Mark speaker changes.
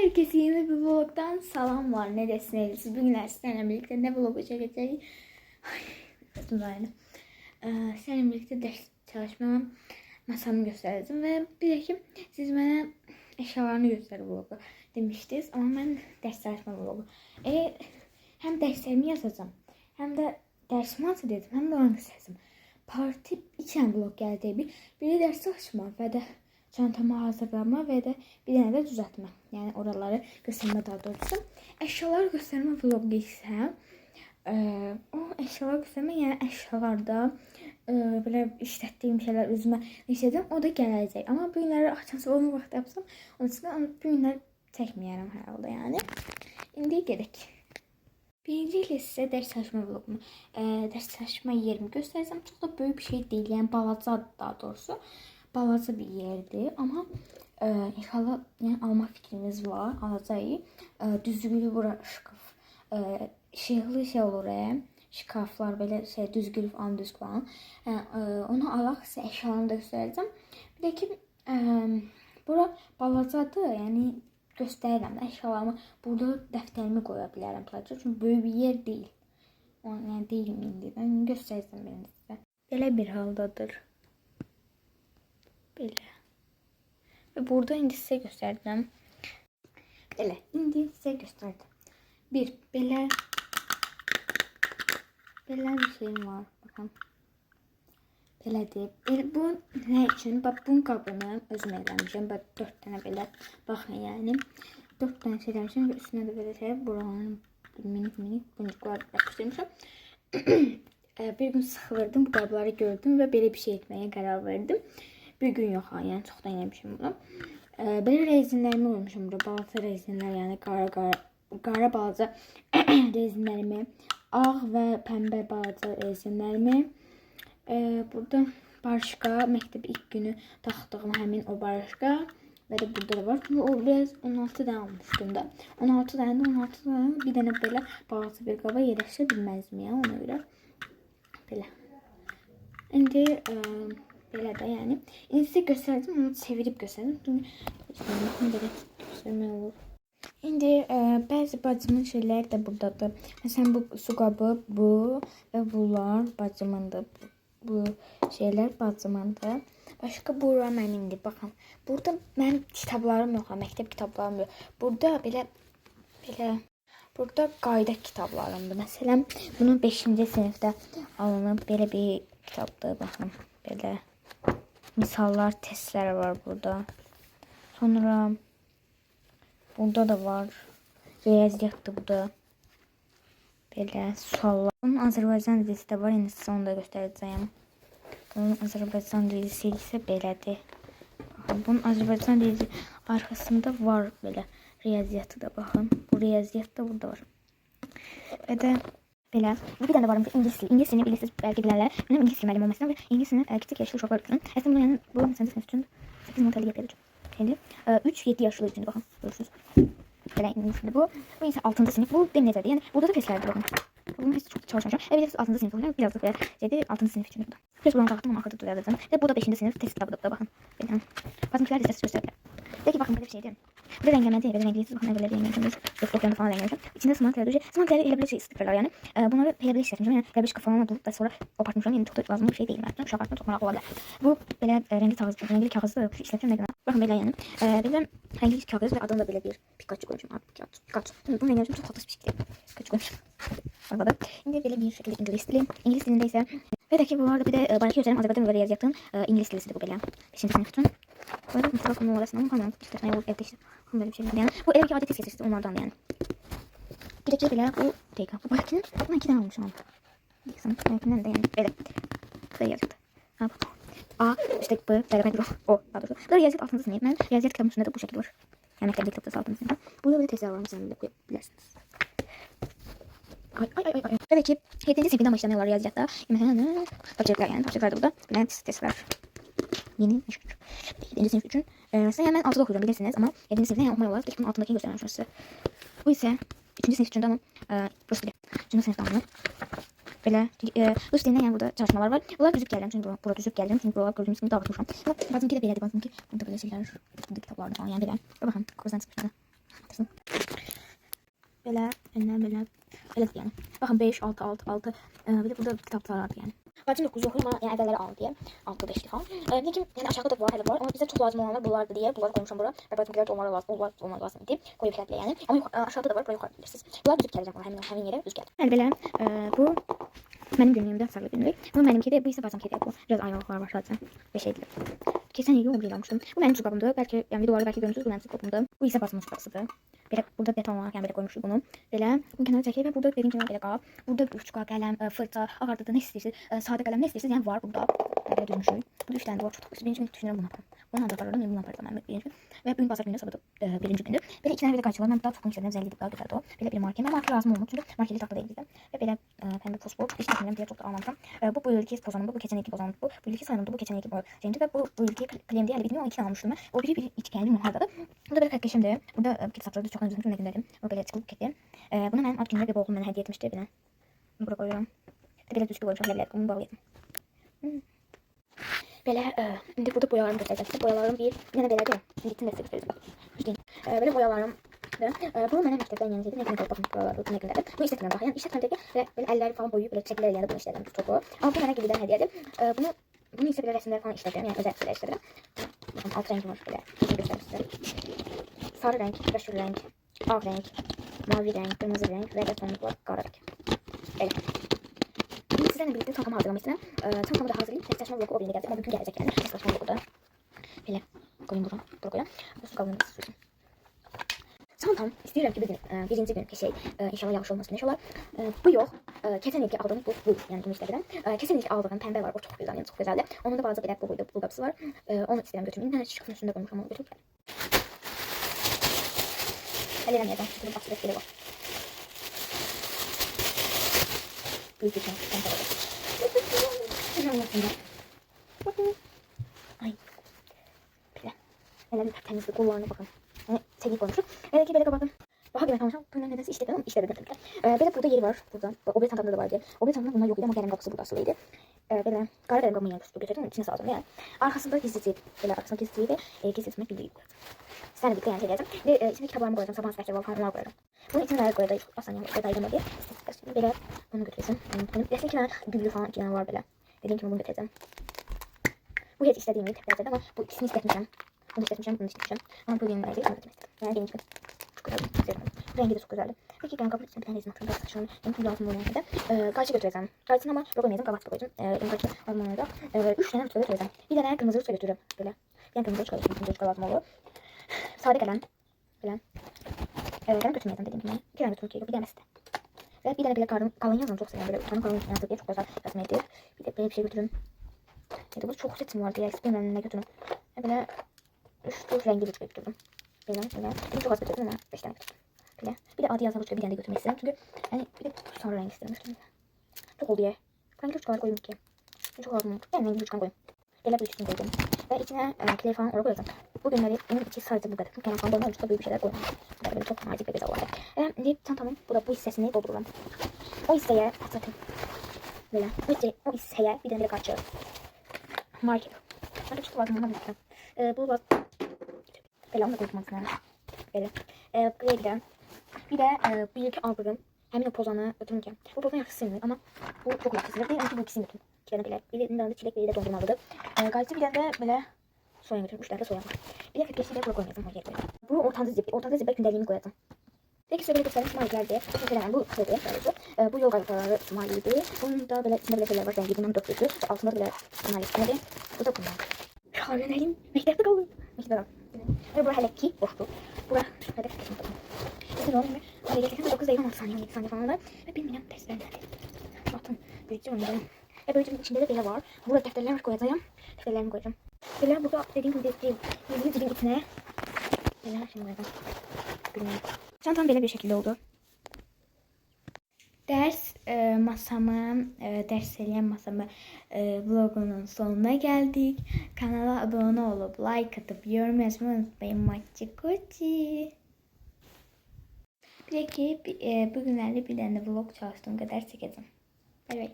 Speaker 1: Herkese yeni bir vlogdan salamlar. Ne desiniz? Bugün sizlerle birlikte ne vlogu çekeceğiz? Ay, seninle birlikte ders çalışmama masamı gösterdim ve bir de ki siz bana eşyalarını göster vlogu demiştiniz ama ben ders çalışma vlogu. Hem derslerimi yazacağım hem de dersimi hazırladım hem de onu göstereceğim. Parti içen vlog geldi biri ders çalışma ve de çantamı hazırlama ve de bir tane de düzeltme. Yani oraları gösterme daha doğrusu. Eşyaları gösterme vlogu ise o eşyalar gösterme yani eşyalarda böyle işlettiğim şeyler üzerine işledim. O da gelecek. Ama bu günleri açıkçası onu vakti yapsam onun için bu günleri çekmeyelim herhalde yani. Şimdi gerek. Birinciyle size ders çalışma vlogumu, ders çalışma yerimi göstereceğim. Çok da büyük bir şey değil. Yani balaca daha doğrusu. Balaca bir yerdi ama inşallah yani alma fikrimiz var. Alacağız. Düzgülü bura şkaf. Şeyhli şey olur şkaflar böyle şey düzgülü falan düz falan. Onu alaq size eşyalarımı da göstereceğim. Bir de ki bura balacadır yani gösterirəm eşyalarımı. Burada dəftərimi qoya bilərəm sadəcə. Çünki böyük bir yer değil. Yani değilim indi. Ben göstereceğim benim size. Belə bir haldadır. Belə. Ve burada indi size gösterdim. Belə. İndi size gösterdim. Bir belə bir şeyim var. Bakın. Belədir. Bu nə üçün? Bax bunun qabını özüm eləmişəm. Bax 4 tane belə. Baxın yəni 4 tane şey eləmişəm və üstünə də belə şey buranın minik boncuklar yapıştırmışam. Bir gün sıxılırdım, bu qabları gördüm və belə bir şey etməyə qərar verdim. Bir gün yox ha, yəni çoxdan eləmişəm bunu. Belə rezinlərimi qoymuşam bura. Balaca rezinlər, yəni qara balaca rezinlərimi, ağ və pəmbə balaca rezinlərimi. Burada barışqa, məktəb ilk günü taxdığım həmin o barışqa və də burada da var. Çünki o biraz 16 dənə almışdım da. 16 dənə bir dənə belə balaca bir qaba yerləşə bilməzdim ya ona görə. Belə. İndi belə də yəni. İndi sizə göstərdim, onu çevirib göstərdim. Çünki belə göstərmək olur. İndi bəzi bacımın şeyləri də buradadır. Məsələn bu su qabı, bu və bunlar bacımındır. Bu şeyler bacımındır. Başka bura mənimdir. Baxın. Burada mənim kitablarım yox, məktəb kitablarım yox. Burada belə burada qayda kitablarımdır. Məsələn, bunu 5-ci sinifdə alınıb belə bir kitabdır. Baxın, belə misallar, testlər var burada. Sonra burada da var. Riyaziyyatdır bu da. Belə suallar. Bunun Azərbaycan dilisi də var. İndi sizə onu da göstərəcəyim. Bunun Azərbaycan dilisi isə belədir. Baxın, bunun Azərbaycan dilisi arxasında var belə riyaziyyatı da baxın. Bu riyaziyyat da burada var. Və də belə bir dənə varmış ingilis dili. İngilis dilini bilirsiniz bəlkə bilərlər. Mənim ingilis dili müəllim olmasına və ingilis dilini kiçik yaşlı uşaqlar üçün. Əslində bunu yəni bu məsələn sinif üçün 8 manat əldə edə bilir. 3-7 yaşlı üçün baxın. Görürsünüz. Belə ingilis dili bu. Bu isə 6-cı sinif. Bu benim necədir? Yəni burada da testlərdir baxın. Bunun heç çox çalışmışam. Evet, 6-cı sinif oluyor. Biraz da böyle şeydi 6-cı sinif için burada. Biraz buranı dağıttım ama axırda düzəldəcəm. Və bu da 5-ci sinif test kitabıdır da baxın. Belə. Bazınkiler listesi göstərir. Peki bakın böyle bir şeydi. Burada rəngləmədir, belə rənglisiz baxın belə rəngləmişəm. Doktorlarında falan rəngləmişəm. İçində smart televiziya. Smart televiziya elə belə şey stikerlər yəni. Bunları elə belə işlətmişəm. Yəni elə bir şkafalan bulup da sonra opartmışam. Yəni çox da lazımlı bir şey deyil mənim. Uşaqlar üçün çox maraqlı ola bilər. Bu belə rəngli kağızı işlətmişəm nə qədər. Baxın belə yəni. Belə rəngli kağız və adını da belə bir Pikachu qoymuşam. Pikachu. Bunu rəngləmişəm çox tatlı bir şey. Pikachu qoymuşam. Arada. İndi belə bir şəkildə ingilis dili. İngilis dilində isə və də ki bu arada bir də baraki üzərim Azərbaycan və riyaziyyatın ingilis dilisidir bu belə. 5-ci sinif üçün. Böyle Mustafa Kumlu arasında kanal işletmeye olup evde işte. Böyle bir şey yani. Bu ev ki adeti sesli onlardan yani. Bir de bile bu değil. Bu bakinin buna 2 tane almışım ama. Diksin. Benimkinden de yani böyle. Böyle yazıyordu. Ha bu. A işte B beraber o daha doğrusu. Bu riyaziyyat 6. sınıf. Ben riyaziyyat kitabının üstünde de bu şekil var. Yani mektepte kitapta 6. sınıfta. Burada böyle testler var mesela koyabilirsiniz. Ay. Tabii ki 7. sınıfından başlanıyorlar riyaziyatta. Mesela tapşırıklar yani. Tapşırıklar da burada. Yani testler. Yeni 7. sınıf için. Size hemen 6'da okuyacağım bilirsiniz ama 7. sınıfta yani okumayı olarak ilk bunun altındakini göstereceğim şurası. Bu ise 3. sınıf için de ama burası bile. 3. sınıfta ama böyle Rus dilinden yani burada çalışmalar var. Bunlar düzüp geldim çünkü burada düzüp geldim çünkü buralar gördüğünüz gibi dağıtmışım. Bazınki de belirdi bazınki burada böyle şeyler. Burada kitaplarda falan yani böyle. Bakın kozdan çıkmış da. olsun. Belə, belə yəni. Baxın 5, 6, 6, 6. Bir de burada kitaplar vardı yani. Bacım yok, yoxuyum ama yani əvvəlləri aldı diye. 6, 5'ti falan. Lakin yani aşağıda da var, hələ var. Ama bize çok lazım olanlar bunlardı diye. Bunları koymuşam bura. Ve bacımkiler de onlara lazım idi. Koyup fiyatla yani. Ama aşağıda da var, buraya yukarıdayırsınız. Bunlar düzüp gələcəm bana, həmin yere düz gəldim. Yəni belə, bu benim günlüğümdə saklı günlük. Bu benimki de, bu ise bacımki de bu. Biraz ayrılıklar var sadece. 5 edilir. Geçen yıl onu almıştım. Bu benim çubuğumdu. Belki yani videolarda belki görmüşsünüz, bu benim çubuğumdu. Bu ise bacımın çubuğudur. Belə burada beton olarak yani belə qoymuşuq bunu. Belə bu kənara çəkək və burada dediyim kimi belə qab. Burada uçqa, qələm, fırça, ağardıda nə istəyirsiniz, sadə qələm nə istəyirsiniz, yəni var burada. Belə düzmüşük. Burada 3 dənə də var, çox xoş. Birinci gün düşünürəm bunu aparım. Bunu ancaq aparırım, bunu aparırım mən birinci gün. Və bugün bazar günü, sabah birinci gündür. Belə 2 dənə belə qayçı var. Mən daha çox istədim, zəngli daha gözəldir o. Belə bir marker. Mən marker lazım olmur çünki markerli taxta deyil bizdə. Və belə pəmbə fosfor, çox istəmirəm deyə çox da almamışam. Bu ilki pozanımdı, bu keçən ilki pozanımdı, bu ilki sayılımdı, bu keçən ilki şeyimdi və bu ilki kremdi, hələ bilmirəm, 2 almışdım mən. O biri içkəni bilmirəm hardadır. Burada belə xəttkeşimdir. Burada kit saçları çox özüm günlərim. O belə çıxıb getdi. Bunu mən ad günümdə bir oğlum mənə hədiyyə etmişdi belə. Bunu bura qoyuram. Belə düzgün qoymuşam, belə bunu bağlayacağım. Belə indi burada boyalarımı göstərəcəm. Boyalarım bir yenə belədir. Bitin də göstərəcəm. Belə boyalarım bu mənə məktəbdən yəni nə qədər baxın boyalar bu nə qədərdir. Bu istəmirəm bax. Yəni işlətmədə ki belə əlləri falan boyuyub belə çəkilər yəni bunu işlədirəm çoxu. Amma bu mənə gibidən hədiyyədir. Bunu isə belə rəsmlər falan işlədirəm. Yəni özəl belə işlədirəm. Baxın alt rəngi var belə. Göstərim sizə. Sarı rəng, qəşur rəng, ağ rəng, mavi rəng, qırmızı rəng və də tonluqlar qara rəng. Belə. Şimdi sizlerle birlikte çantamı hazırlamak istedim. Çantamı da hazırlayıp testleşme vlogu o birine gelecek. Ama bugün gelecek yani. Testleşme vlogu da. Böyle koyayım buradan. Buraya koyayım. Nasıl kalıbını istiyorsun. Çantam istiyorum ki bugün birinci gün şey inşallah yağış olmasın inşallah. Bu yok. Keçen ilki aldığım bu yani bunu istedim. Keçen ilki aldığım pembe var. O çok güzel yani çok güzeldi. Onun da bazı bir bu kapısı var. Onu istedim götüreyim. İnternet şıkkının üstünde koymuşum onu götürüp. Ellemeyeceğim. Şurada bak sürekli var. Büyük bir çanta var. Ay. Böyle. Ellerim temizli kollarına bakın. Yani çekip koymuşum. Ki böyle kapattım. Daha güven almışam. Bunlar nedense işledim ama işledim tabii ki. Böyle burada yeri var. Burada. O bir çantamda da vardı. O bir çantamda bunlar yok idi ama kalem kapısı burada asılıydı. Böyle kara kalem kapımı yanlış götürdüm. İçine saldım yani. Arkasında gizlici. Böyle arkasında gizlici ve gizli tutmak bildiği koyacağım. Sen de bir kıyam edeceğim. Ve içine kitaplarımı koyacağım. Sabah sıkıştırma falan onları koyacağım. Bunun içine de koyacağım. Aslında yani dayanma diye. Böyle bunu götüreceğim. Resim 2 tane güllü falan 2 tane var böyle. Dediğim gibi bunu götüreceğim. Bu hiç istediğim gibi tepkiler ama bu ikisini istetmişim. Bunu istetmişim, bunu istetmişim. Ama bu benim gayet iyi istedim. Yani benim için çok güzel. Sevdim. Rengi de çok güzeldi. Peki ben kapının içine bir tane resim atayım. Şu an benim lazım olan şeyde. Karşı götüreceğim. Karşısına ama yok olmayacağım. Kavat koyacağım. Benim karşı almanlarda 3 tane rütbe götüreceğim. Bir tane kırmızı rütbe götürürüm. Böyle. Yani kırmızı rütbe götürürüm. Kırmızı rütbe lazım olur. Sade kalem. Böyle. Kalem götürmeyeceğim dediğim gibi. 2 tane götürürüm. Bir tane işte. Ve bir tane bile kalın yazdım. Çok seviyorum. Böyle utanım kalın yazdı diye çok güzel yazmayı diye. Bir de böyle bir şey götürürüm. Ya da bu çok seçim vardı ya. İstemiyorum ne götürürüm. Böyle 3 rengi rütbe götürdüm. Böyle. Bunu çok az götürdüm ama 5 tane götürdüm. Böyle. Bir de adi yazan rütbe bir tane de götürmek istedim. Çünkü yani bir de sarı renk istedim üstünde. Çok oldu ya. Renkli uçkaları koyayım ki. Çok lazım oldu. Ben renkli uçkan koyayım. Böyle bir üstüne koydum. Ve içine kiler falan oraya koyacağım. Bugünleri bunun içi sadece bu kadar. Kenar falan koyma uçta büyük bir şeyler koymam. Böyle çok nazik bir güzel vardı. Çantamın bu hissesini doldururum. O hisseye atlatın. Böyle. O hisseye bir tane bile kaçıyor. Marker. Ben çok lazım ona bilmiyorum. Bu var. Böyle onu da koymak istedim. Böyle. Buraya gidelim. Bir de bir iki aldığım hemen o pozanı götürürken. Bu pozanı yaxşı silmir ama bu çok yaxşı silir. Deyirəm ki bu ikisini götürün. İki tane belə. Birindən də çilek, biri də dondurmalıdır. Qayçı bir dənə də belə soyan götürüm. 3 dənə də soyan var. Bir də fəkkəşi də bura koymayacağım. O yerə. Bu ortancı zip. Ortancı zipə gündəliyimi qoyacağım. Peki size böyle göstereyim smile'lerdi. Mesela bu şeydi sadece. Bu yol kayıtları smileydi. Bunun da böyle içinde böyle şeyler var. Rengi bundan 4 yüzlü. Altında böyle smiley içinde. Bu da bundan. Şahlanayım. Mektepte kaldım. Mektepte kaldım. Ve bura hele ki boştu. Bura hedef kesin bakalım. İşte ne oluyor? Oraya gerçekten 9 değil 16 saniye 17 saniye falan da. Ve bilmiyorum testlerden. Bakın. Büyüteceğim onu benim. Ve böyle içinde de böyle var. Burada defterler koyacağım. Defterlerimi koyacağım. Böyle burada dediğim gibi dibin içine. Böyle şimdi koyacağım. Bilmiyorum. Çantam böyle bir şekilde oldu. Ders masamı vlogunun sonuna geldik. Kanala abone olup like atıp yorum yazmayı unutmayın. Maçı koçi. Bir de ki bugünlerde bir tane vlog çalıştığım kadar çekeceğim. Bay bay.